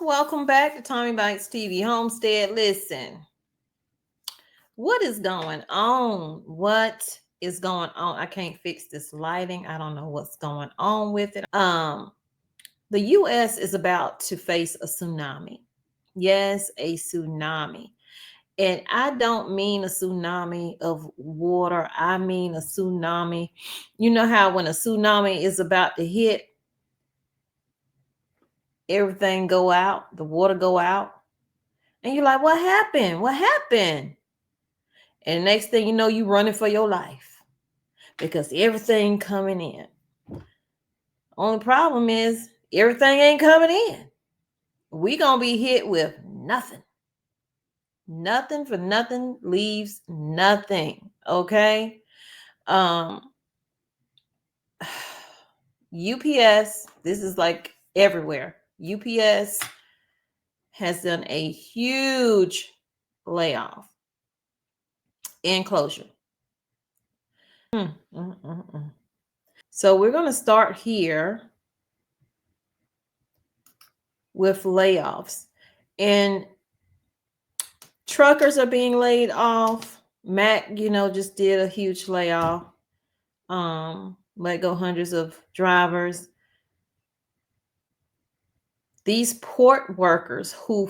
Welcome back to Tommy Bites TV Homestead. Listen, what is going on? What is going on? I can't fix this lighting. I don't know what's going on with it. The US is about to face a tsunami. Yes, a tsunami. And I don't mean a tsunami of water. I mean a tsunami. You know how when a tsunami is about to hit, everything go out, the water go out. And you're like, what happened? What happened? And the next thing you know, you running for your life because everything coming in. Only problem is everything ain't coming in. We gonna be hit with nothing. Nothing for nothing leaves nothing. Okay. UPS, this is like everywhere. UPS has done a huge layoff and closure. So we're going to start here with layoffs. And truckers are being laid off. Mac, just did a huge layoff. Let go hundreds of drivers. These port workers who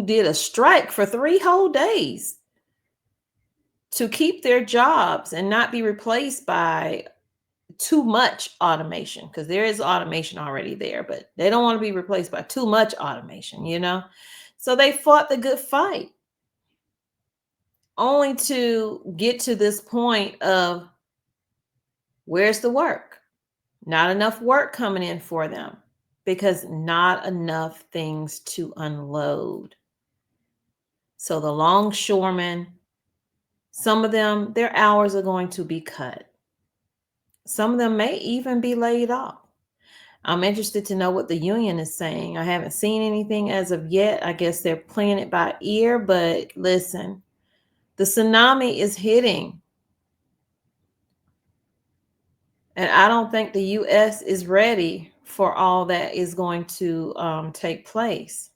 did a strike for 3 whole days to keep their jobs and not be replaced by too much automation, because there is automation already there, but they don't want to be replaced by too much automation, So they fought the good fight only to get to this point of where's the work? Not enough work coming in for them because not enough things to unload. So the longshoremen, some of them, their hours are going to be cut. Some of them may even be laid off. I'm interested to know what the union is saying. I haven't seen anything as of yet. I guess they're playing it by ear, but listen, the tsunami is hitting. And I don't think the U.S. is ready for all that is going to take place.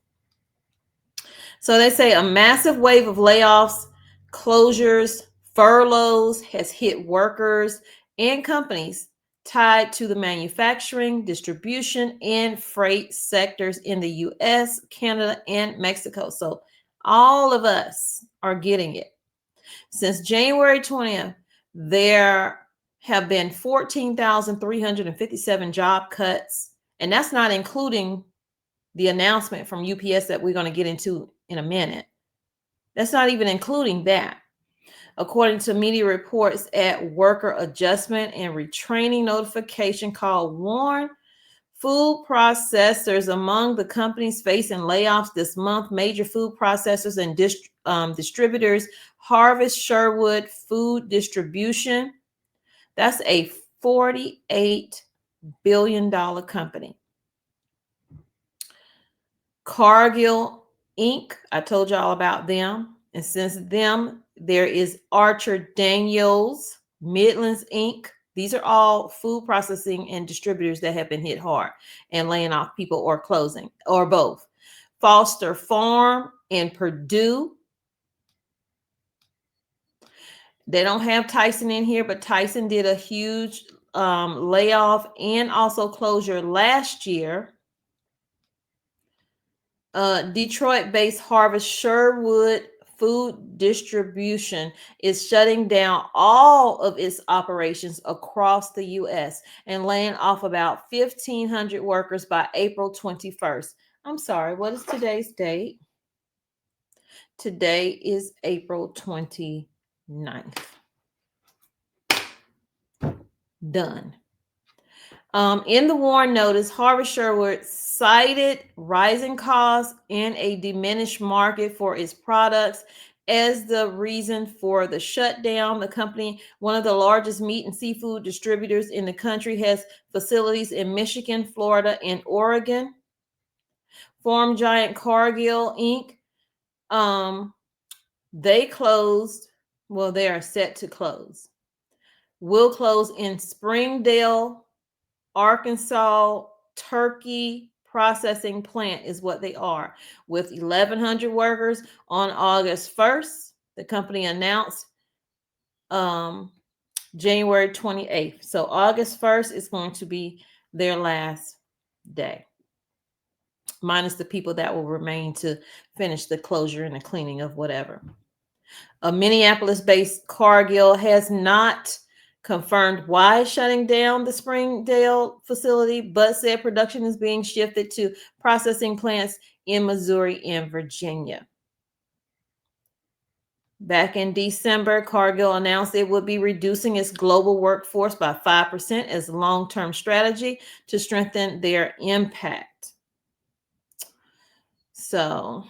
So they say a massive wave of layoffs, closures, furloughs has hit workers and companies tied to the manufacturing, distribution, and freight sectors in the US, Canada, and Mexico. So all of us are getting it. Since January 20th, there have been 14,357 job cuts, and that's not including the announcement from UPS that we're going to get into in a minute. That's not even including that. According to media reports at Worker Adjustment and Retraining Notification called WARN, food processors among the companies facing layoffs this month, major food processors and distributors, Harvest Sherwood Food Distribution. That's a $48 billion company. Cargill Inc., I told y'all about them. And since them, there is Archer Daniels, Midlands Inc. These are all food processing and distributors that have been hit hard and laying off people or closing, or both. Foster Farm and Purdue. They don't have Tyson in here, but Tyson did a huge layoff and also closure last year. Detroit-based Harvest Sherwood Food Distribution is shutting down all of its operations across the U.S. and laying off about 1,500 workers by April 21st. I'm sorry, what is today's date? Today is April 29th. Done. In the WARN notice, Harvest Sherwood cited rising costs and a diminished market for its products as the reason for the shutdown. The company, one of the largest meat and seafood distributors in the country, has facilities in Michigan, Florida, and Oregon. Farm giant Cargill Inc. They closed. Well, they are set to close. Will close in Springdale, Arkansas, Turkey, processing plant is what they are. With 1,100 workers on August 1st, the company announced January 28th. So August 1st is going to be their last day, minus the people that will remain to finish the closure and the cleaning of whatever. A Minneapolis-based Cargill has not confirmed why it's shutting down the Springdale facility, but said production is being shifted to processing plants in Missouri and Virginia. Back in December, Cargill announced it would be reducing its global workforce by 5% as a long-term strategy to strengthen their impact. So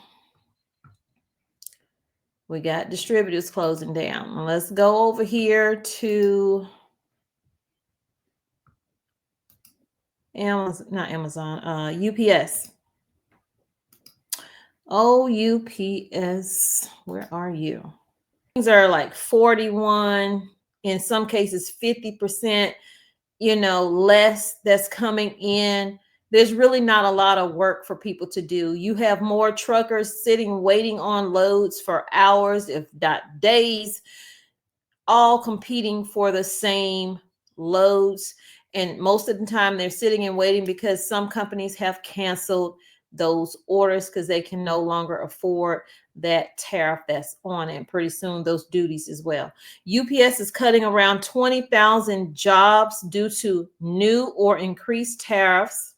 we got distributors closing down. Let's go over here to Amazon, not Amazon, UPS. Oh, UPS, where are you? Things are like 41, in some cases 50%, less that's coming in. There's really not a lot of work for people to do. You have more truckers sitting waiting on loads for hours, if not days, all competing for the same loads. And most of the time they're sitting and waiting because some companies have canceled those orders because they can no longer afford that tariff that's on it. And pretty soon those duties as well. UPS is cutting around 20,000 jobs due to new or increased tariffs.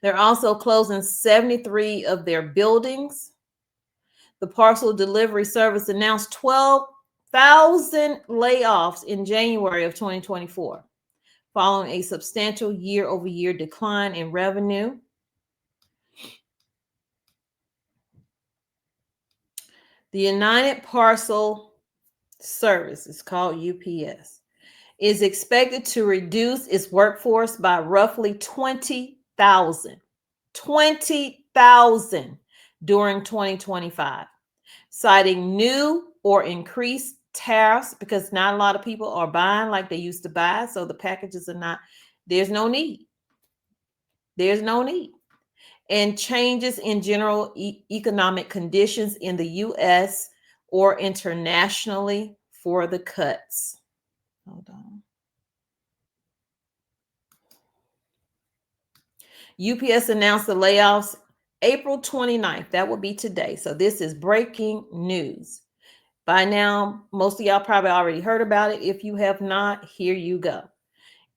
They're also closing 73 of their buildings. The parcel delivery service announced 12,000 layoffs in January of 2024, following a substantial year-over-year decline in revenue. The United Parcel Service, is called UPS, is expected to reduce its workforce by roughly 20,000 during 2025, citing new or increased tariffs because not a lot of people are buying like they used to buy. So the packages are not, there's no need. There's no need. And changes in general economic conditions in the U.S. or internationally for the cuts. Hold on. UPS announced the layoffs April 29th. That will be today. So this is breaking news. By now, most of y'all probably already heard about it. If you have not, here you go.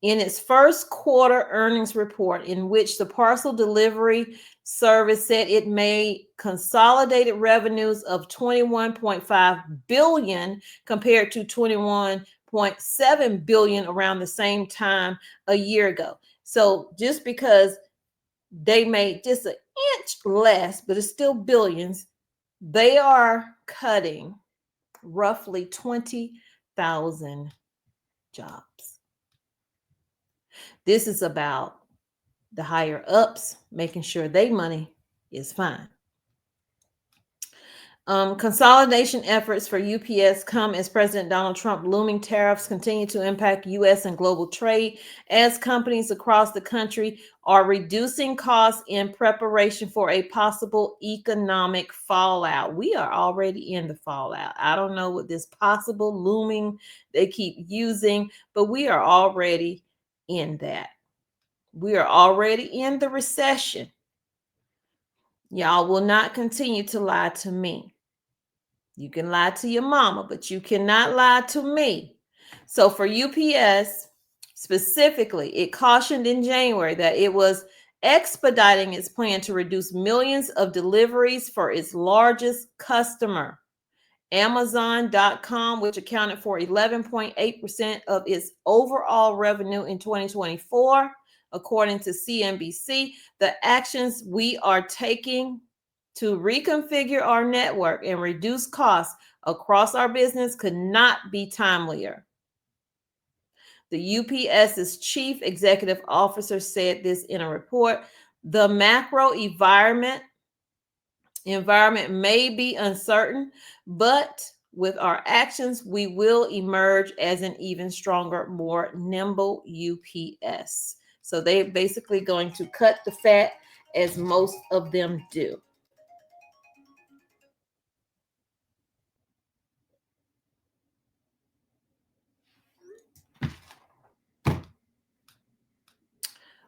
In its first quarter earnings report, in which the parcel delivery service said it made consolidated revenues of $21.5 billion compared to $21.7 billion around the same time a year ago. So just because they made just an inch less, but it's still billions, they are cutting roughly 20,000 jobs. This is about the higher ups making sure their money is fine. Consolidation efforts for UPS come as President Donald Trump looming tariffs continue to impact U.S. and global trade as companies across the country are reducing costs in preparation for a possible economic fallout. We are already in the fallout. I don't know what this possible looming they keep using, but we are already in that. We are already in the recession. Y'all will not continue to lie to me. You can lie to your mama, but you cannot lie to me. So for UPS specifically, it cautioned in January that it was expediting its plan to reduce millions of deliveries for its largest customer, Amazon.com, which accounted for 11.8% of its overall revenue in 2024. According to CNBC, the actions we are taking to reconfigure our network and reduce costs across our business could not be timelier. The UPS's chief executive officer said this in a report. The macro environment may be uncertain, but with our actions, we will emerge as an even stronger, more nimble UPS. So they're basically going to cut the fat, as most of them do.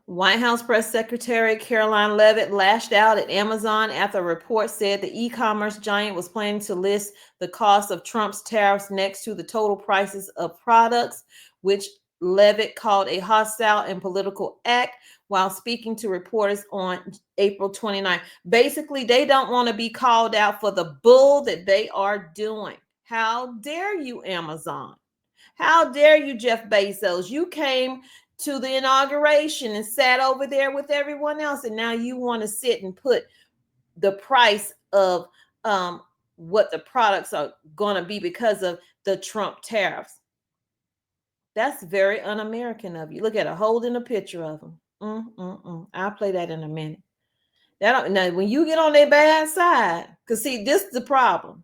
White House Press Secretary Caroline Leavitt lashed out at Amazon after a report said the e-commerce giant was planning to list the cost of Trump's tariffs next to the total prices of products, which Leavitt called a hostile and political act while speaking to reporters on April 29. Basically, they don't want to be called out for the bull that they are doing. How dare you, Amazon? How dare you, Jeff Bezos? You came to the inauguration and sat over there with everyone else, and now you want to sit and put the price of what the products are going to be because of the Trump tariffs. That's very un-American of you. Look at her holding a picture of them. I'll play that in a minute. Now, when you get on their bad side, because see, this is the problem.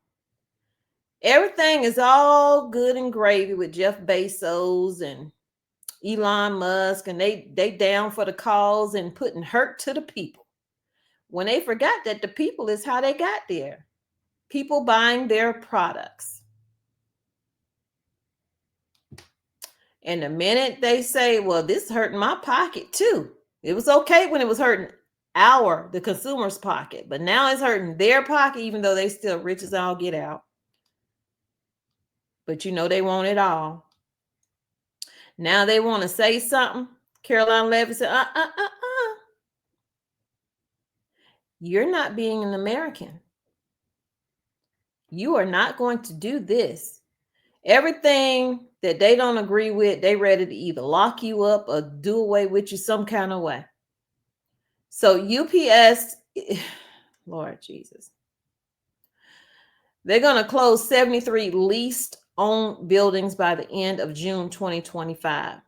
Everything is all good and gravy with Jeff Bezos and Elon Musk, and they down for the cause and putting hurt to the people, when they forgot that the people is how they got there. People buying their products. And the minute they say, well, this is hurting my pocket too. It was okay when it was hurting the consumer's pocket, but now it's hurting their pocket, even though they still rich as all get out. But you know they want it all. Now they want to say something. Caroline Leavitt said, You're not being an American. You are not going to do this. Everything that they don't agree with, they ready to either lock you up or do away with you some kind of way. So UPS, Lord Jesus, they're going to close 73 leased owned buildings by the end of June 2025.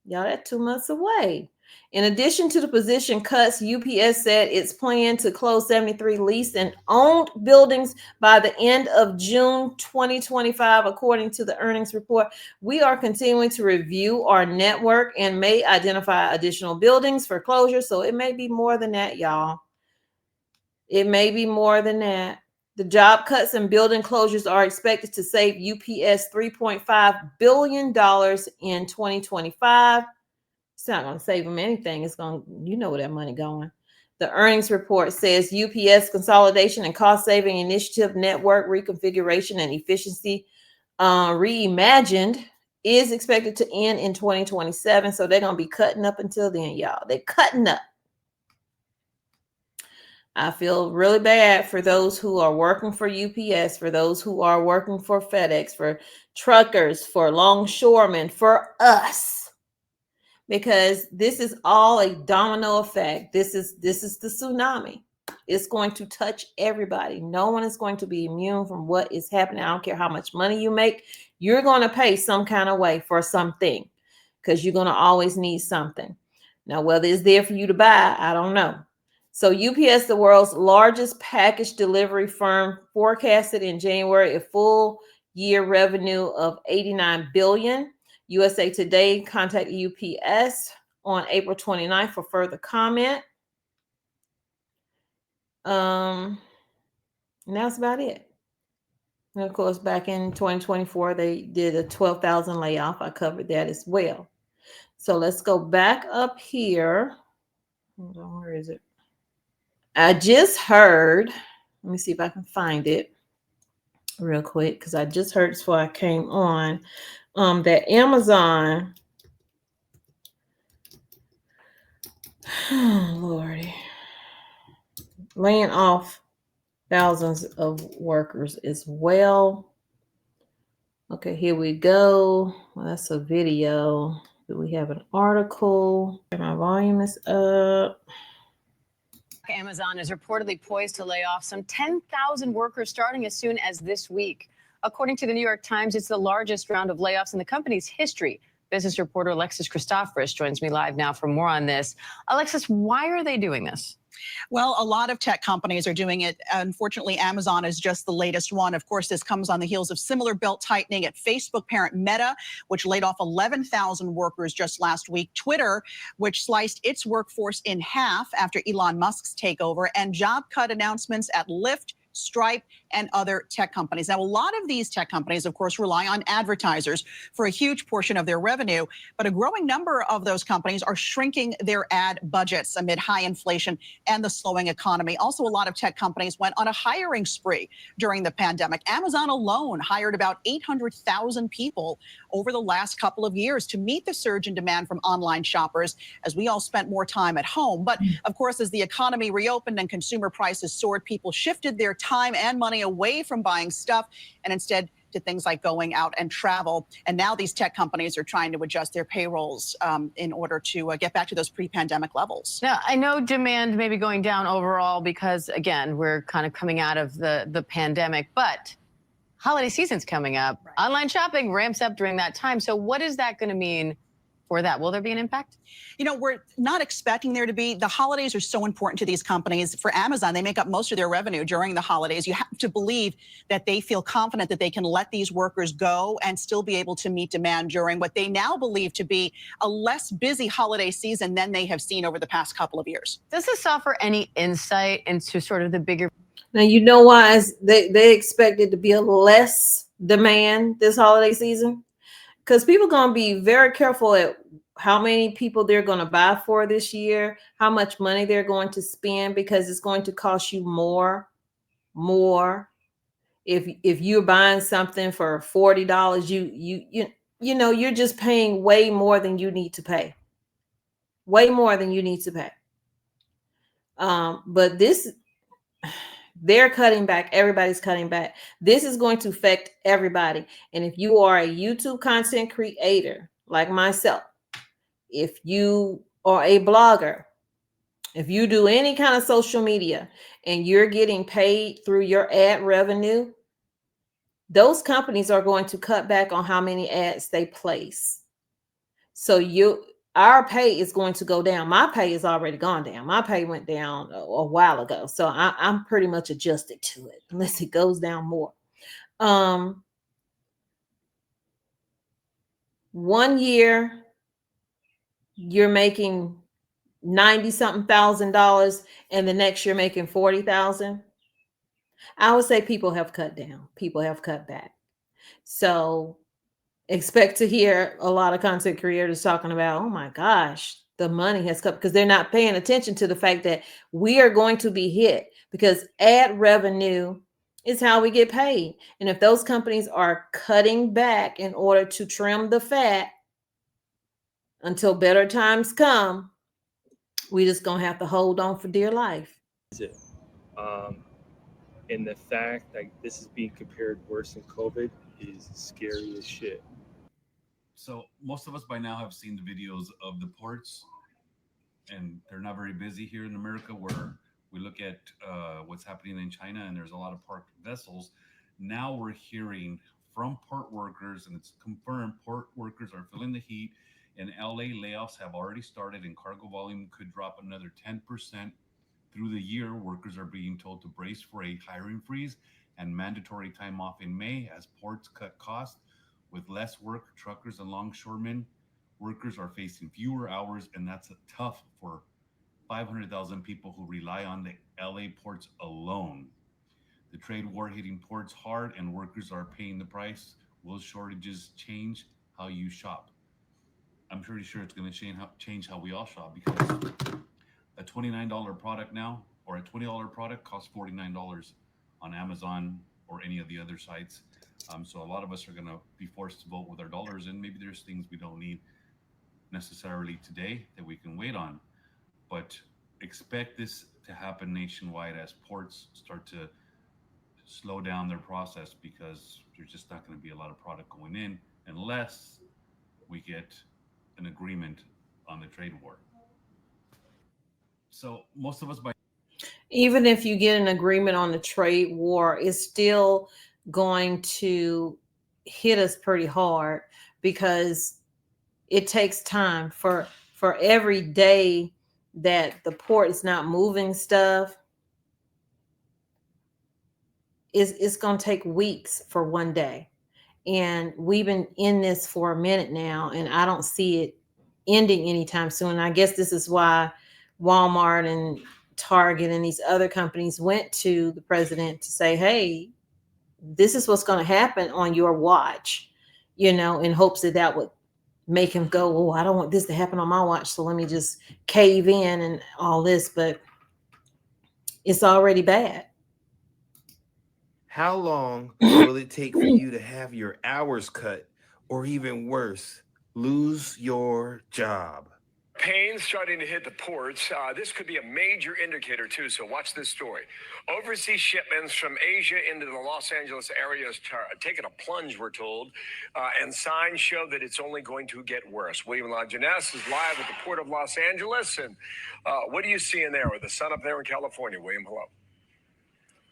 Y'all, that's 2 months away. In addition to the position cuts, UPS said it's planned to close 73 leased and owned buildings by the end of June 2025, according to the earnings report. We are continuing to review our network and may identify additional buildings for closure. So it may be more than that, y'all. It may be more than that. The job cuts and building closures are expected to save UPS $3.5 billion in 2025. It's not going to save them anything. It's going to, you know where that money going. The earnings report says UPS consolidation and cost saving initiative, network reconfiguration and efficiency reimagined is expected to end in 2027. So they're going to be cutting up until then, y'all. They're cutting up. I feel really bad for those who are working for UPS, for those who are working for FedEx, for truckers, for longshoremen, for us. Because this is all a domino effect. This is the tsunami. It's going to touch everybody. No one is going to be immune from what is happening. I don't care how much money you make. You're going to pay some kind of way for something, because you're going to always need something. Now, whether it's there for you to buy, I don't know. So UPS, the world's largest package delivery firm, forecasted in January a full year revenue of $89 billion. USA Today contacted UPS on April 29th for further comment. And that's about it. And of course, back in 2024, they did a 12,000 layoff. I covered that as well. So let's go back up here. Hold on, where is it? I just heard, let me see if I can find it real quick, because I just heard before I came on that Amazon, oh Lordy, laying off thousands of workers as well. Okay, here we go. Well, that's a video. Do we have an article? My volume is up. Amazon is reportedly poised to lay off some 10,000 workers starting as soon as this week. According to the New York Times, it's the largest round of layoffs in the company's history. Business reporter Alexis Christoforous joins me live now for more on this. Alexis, why are they doing this? Well, a lot of tech companies are doing it. Unfortunately, Amazon is just the latest one. Of course, this comes on the heels of similar belt tightening at Facebook parent Meta, which laid off 11,000 workers just last week. Twitter, which sliced its workforce in half after Elon Musk's takeover, and job cut announcements at Lyft, Stripe, and other tech companies. Now, a lot of these tech companies, of course, rely on advertisers for a huge portion of their revenue, but a growing number of those companies are shrinking their ad budgets amid high inflation and the slowing economy. Also, a lot of tech companies went on a hiring spree during the pandemic. Amazon alone hired about 800,000 people over the last couple of years to meet the surge in demand from online shoppers as we all spent more time at home. But of course, as the economy reopened and consumer prices soared, people shifted their time and money away from buying stuff and instead to things like going out and travel. And now these tech companies are trying to adjust their payrolls in order to get back to those pre-pandemic levels. Now, I know demand may be going down overall because, again, we're kind of coming out of the pandemic, but holiday season's coming up. Right. Online shopping ramps up during that time. So what is that going to mean for that? Will there be an impact? You know, we're not expecting there to be. The holidays are so important to these companies. For Amazon, they make up most of their revenue during the holidays. You have to believe that they feel confident that they can let these workers go and still be able to meet demand during what they now believe to be a less busy holiday season than they have seen over the past couple of years. Does this offer any insight into sort of the bigger? Now, you know why they expect it to be a less demand this holiday season? Because people are going to be very careful at how many people they're going to buy for this year, how much money they're going to spend, because it's going to cost you more. If you're buying something for $40, you know you're just paying way more than you need to pay. Way more than you need to pay. But this, they're cutting back. Everybody's cutting back. This is going to affect everybody. And if you are a YouTube content creator like myself, if you are a blogger, if you do any kind of social media and you're getting paid through your ad revenue, those companies are going to cut back on how many ads they place. So our pay is going to go down. My pay has already gone down. My pay went down a while ago. So I'm pretty much adjusted to it unless it goes down more. 1 year, you're making 90-something $1,000 and the next year making 40,000. I would say people have cut down. People have cut back. So expect to hear a lot of content creators talking about, oh my gosh, the money has cut, because they're not paying attention to the fact that we are going to be hit, because ad revenue is how we get paid. And if those companies are cutting back in order to trim the fat until better times come, we just gonna have to hold on for dear life. And the fact that this is being compared worse than COVID is scary as shit. So most of us by now have seen the videos of the ports, and they're not very busy here in America, where we look at what's happening in China and there's a lot of parked vessels. Now we're hearing from port workers, and it's confirmed, port workers are feeling the heat. In LA, layoffs have already started and cargo volume could drop another 10% through the year. Workers are being told to brace for a hiring freeze and mandatory time off in May as ports cut costs. With less work, truckers and longshoremen workers are facing fewer hours, and that's tough for 500,000 people who rely on the LA ports alone. The trade war hitting ports hard, and workers are paying the price. Will shortages change how you shop? I'm pretty sure it's going to change how we all shop, because a $29 product now, or a $20 product, costs $49 on Amazon or any of the other sites. So a lot of us are going to be forced to vote with our dollars, and maybe there's things we don't need necessarily today that we can wait on. But expect this to happen nationwide as ports start to slow down their process, because there's just not going to be a lot of product going in unless we get an agreement on the trade war. So most of us even if you get an agreement on the trade war, it's still going to hit us pretty hard, because it takes time for every day that the port is not moving stuff, it's going to take weeks for one day. And we've been in this for a minute now, and I don't see it ending anytime soon. And I guess this is why Walmart and Target and these other companies went to the president to say, hey, this is what's going to happen on your watch, in hopes that that would make him go, oh, I don't want this to happen on my watch, so let me just cave in and all this. But it's already bad. How long will it take for you to have your hours cut, or even worse, lose your job? Pain starting to hit the ports. This could be a major indicator, too, so watch this story. Overseas shipments from Asia into the Los Angeles area is taking a plunge, we're told, and signs show that it's only going to get worse. William LaJeunesse is live at the Port of Los Angeles, and what are you seeing there with the sun up there in California? William, hello.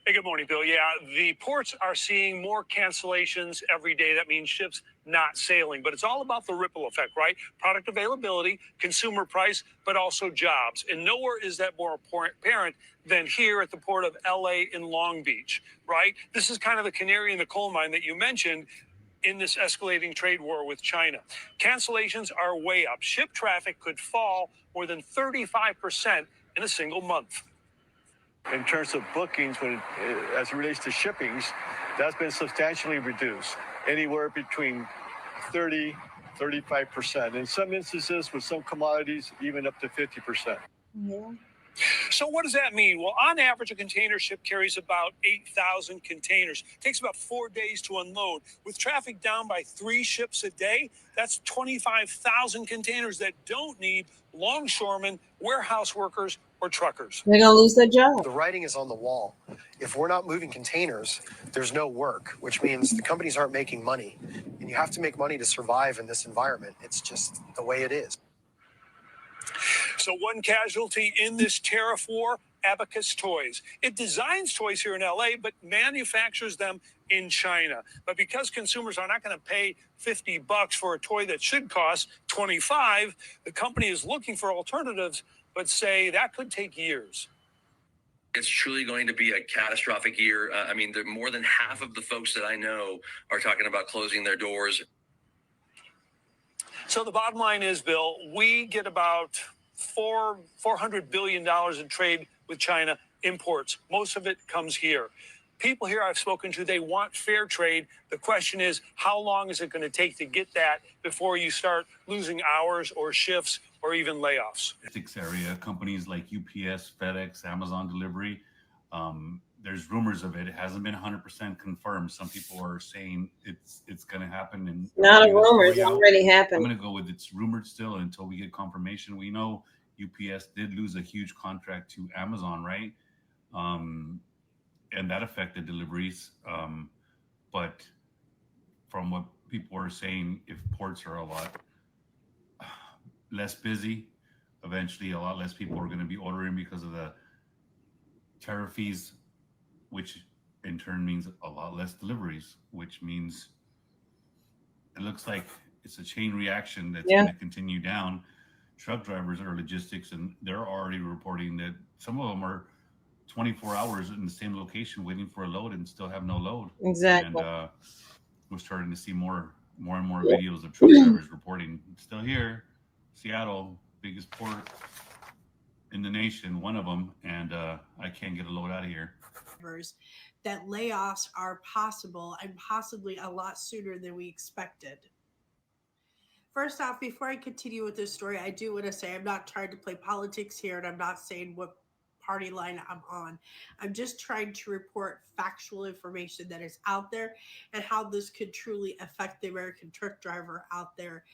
Hey, good morning, Bill. Yeah, the ports are seeing more cancellations every day. That means ships not sailing. But it's all about the ripple effect, right? Product availability, consumer price, but also jobs. And nowhere is that more apparent than here at the port of LA in Long Beach, right? This is kind of the canary in the coal mine that you mentioned in this escalating trade war with China. Cancellations are way up. Ship traffic could fall more than 35% in a single month. In terms of bookings, as it relates to shippings, that's been substantially reduced, anywhere between 30, 35%. In some instances, with some commodities, even up to 50%. Yeah. So what does that mean? Well, on average, a container ship carries about 8,000 containers. It takes about 4 days to unload. With traffic down by 3 ships a day, that's 25,000 containers that don't need longshoremen, warehouse workers, or truckers. They're going to lose their job. The writing is on the wall. If we're not moving containers, there's no work, which means the companies aren't making money. And you have to make money to survive in this environment. It's just the way it is. So one casualty in this tariff war, Abacus Toys. It designs toys here in LA, but manufactures them in China. But because consumers are not going to pay $50 for a toy that should cost $25, the company is looking for alternatives, but say that could take years. It's truly going to be a catastrophic year. I mean, more than half of the folks that I know are talking about closing their doors. So the bottom line is, Bill, we get about $400 billion in trade with China imports. Most of it comes here. People here I've spoken to, they want fair trade. The question is, how long is it going to take to get that before you start losing hours or shifts or even layoffs? Area companies like UPS, FedEx, Amazon delivery. There's rumors of it. It hasn't been 100% confirmed. Some people are saying it's going to happen. And not a rumor. It's already happened. I'm going to go with it's rumored still until we get confirmation. We know UPS did lose a huge contract to Amazon, right? And that affected deliveries. But from what people are saying, if ports are a lot less busy, eventually a lot less people are going to be ordering because of the tariff fees, which in turn means a lot less deliveries, which means it looks like it's a chain reaction that's going to continue down. Truck drivers are logistics, and they're already reporting that some of them are 24 hours in the same location waiting for a load and still have no load. Exactly. And we're starting to see more and more videos of truck drivers reporting. Still here, Seattle, biggest port in the nation, one of them, and I can't get a load out of here. That layoffs are possible and possibly a lot sooner than we expected. First off, before I continue with this story, I do want to say I'm not trying to play politics here, and I'm not saying what party line I'm on. I'm just trying to report factual information that is out there and how this could truly affect the American truck driver out there,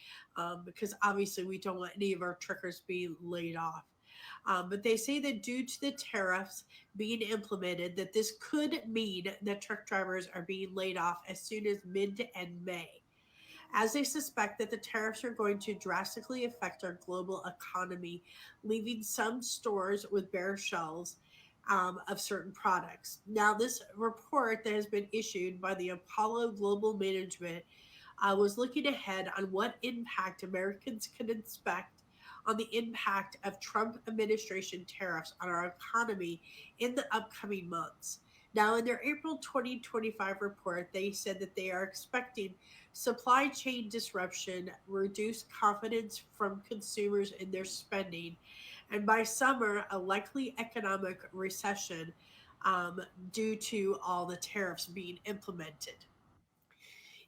because obviously we don't want any of our truckers being laid off. But they say that due to the tariffs being implemented, that this could mean that truck drivers are being laid off as soon as mid to end May, as they suspect that the tariffs are going to drastically affect our global economy, leaving some stores with bare shelves of certain products. Now, this report that has been issued by the Apollo Global Management was looking ahead on what impact Americans can expect on the impact of Trump administration tariffs on our economy in the upcoming months. Now, in their April 2025 report, they said that they are expecting supply chain disruption, reduced confidence from consumers in their spending, and by summer, a likely economic recession um, due to all the tariffs being implemented.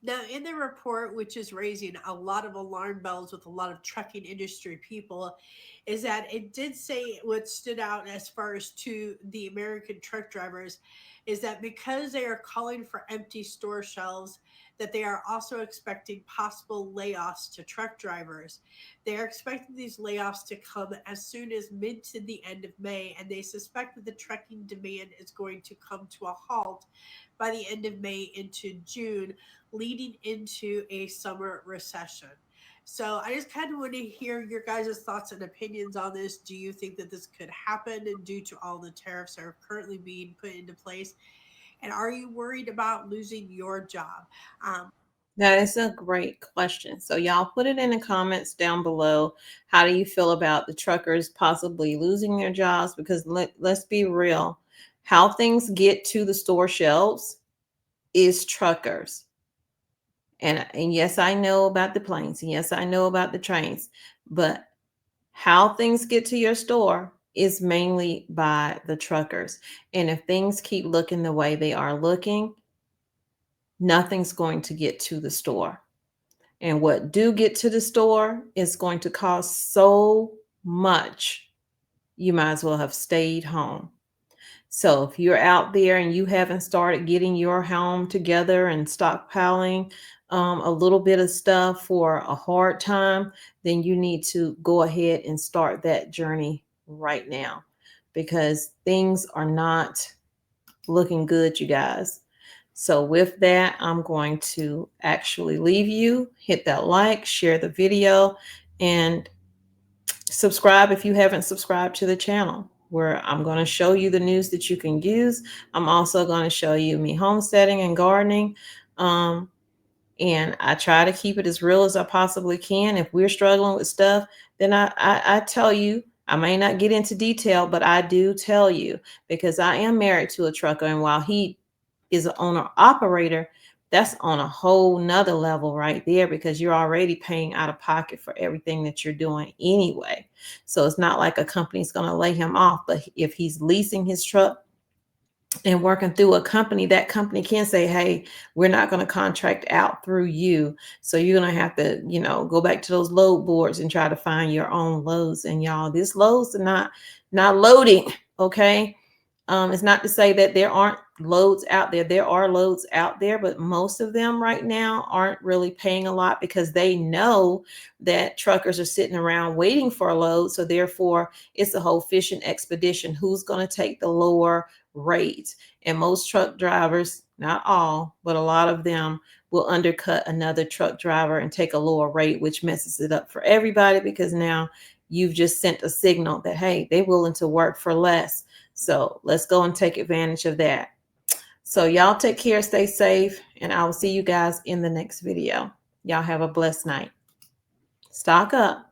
Now, in the report, which is raising a lot of alarm bells with a lot of trucking industry people, is that it did say what stood out as far as to the American truck drivers is that because they are calling for empty store shelves, that they are also expecting possible layoffs to truck drivers. They are expecting these layoffs to come as soon as mid to the end of May, and they suspect that the trucking demand is going to come to a halt by the end of May into June, leading into a summer recession. So I just kind of want to hear your guys' thoughts and opinions on this. Do you think that this could happen due to all the tariffs that are currently being put into place? And are you worried about losing your job? Um, That is a great question. So y'all put it in the comments down below. How do you feel about the truckers possibly losing their jobs? Because let's be real. How things get to the store shelves is truckers. And yes, I know about the planes. And yes, I know about the trains. But how things get to your store is mainly by the truckers. And if things keep looking the way they are looking, nothing's going to get to the store. And what do get to the store is going to cost so much, you might as well have stayed home. So if you're out there and you haven't started getting your home together and stockpiling a little bit of stuff for a hard time, then you need to go ahead and start that journey right now, because things are not looking good, you guys. So with that, I'm going to actually leave you. Hit that like, share the video, and subscribe if you haven't subscribed to the channel, where I'm going to show you the news that you can use. I'm also going to show you me homesteading and gardening. And I try to keep it as real as I possibly can. If we're struggling with stuff, then I tell you. I may not get into detail, but I do tell you, because I am married to a trucker. And while he is an owner operator, that's on a whole nother level right there, because you're already paying out of pocket for everything that you're doing anyway. So it's not like a company's going to lay him off. But if he's leasing his truck and working through a company, that company can say, hey, we're not going to contract out through you. So you're going to have to, go back to those load boards and try to find your own loads. And y'all, these loads are not loading. Okay. It's not to say that there aren't loads out there. There are loads out there, but most of them right now aren't really paying a lot, because they know that truckers are sitting around waiting for a load. So therefore, it's a whole fishing expedition. Who's going to take the lower rate? And most truck drivers, not all, but a lot of them, will undercut another truck driver and take a lower rate, which messes it up for everybody, because now you've just sent a signal that, hey, they're willing to work for less. So let's go and take advantage of that. So y'all take care, stay safe, and I will see you guys in the next video. Y'all have a blessed night. Stock up.